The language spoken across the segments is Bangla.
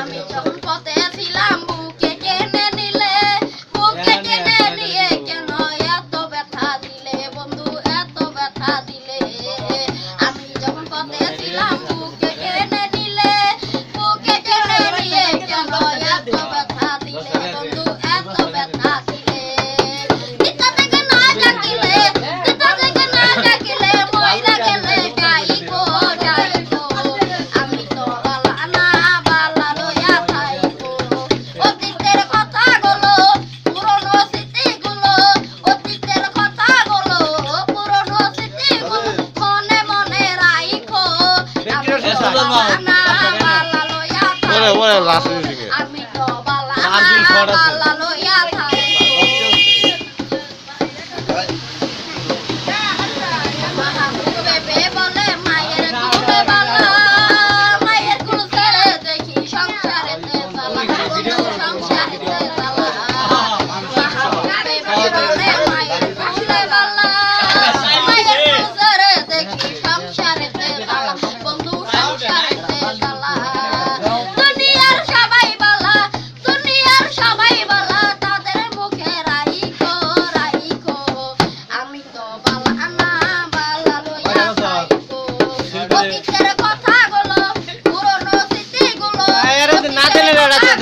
আমি যখন পথে ছিলাম বুকে কেনে নিলে, বুকে কেনে নিয়ে কেন এত ব্যথা দিলে বন্ধু, এত ব্যথা দিলে। আমি যখন পথে ছিলাম বুকে কেনে নিলে, বুকে কেনে নিয়ে কেন এত ব্যথা দিলে বন্ধু, এত ব্যথা দিলে। দিতা থেকে না ডাকিলে, দিতা থেকে না ডাকিলে মইরা গেলে যাইবো যাইবো। আমি তো বালা না বালা লইয়া থাইবো। অতীতের কথাগুলো পুরনো স্মৃতিগুলো, অতীতের কথাগুলো পুরনো স্মৃতিগুলো মনে মনে রাইখো। আমি তো বালা না বালা লইয়া থাইবো। আমি তো বালা না বালা লইয়া থাইবো। বেবে বলে মায়ের কুলে বালা, মায়ের কুল ছেড়ে দেখি সংসারেতে জ্বালা, বন্ধু সংসারেতে জ্বালা। বেবে বলে মায়ের কুলে বালা, মায়ের কুল ছেড়ে দেখি সংসারেতে জ্বালা, বন্ধু সংসারেতে জ্বালা। দুনিয়ার সবাই বালা, দুনিয়ার সবাই বালা, তাদের মুখে রাইখো রাইখো। আমি তো বালা না বালা লইয়া থাইবো। অতীতের কথাগুলো পুরনো স্মৃতিগুলো, অতীতের কথাগুলো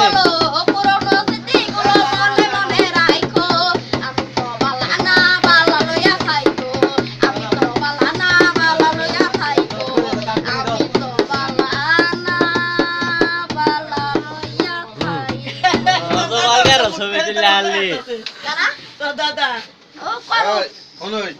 পুরনো স্মৃতিগুলো মনে মনে রাইখো। আমি তো বালা না বালা লইয়া থাইবো। আমি তো বালা না বালা লইয়া থাইবো। আমি তো বালা না বালা লইয়া থাইবো। ছবি দিলে আনলি দাদা দাদা ও করো অনুই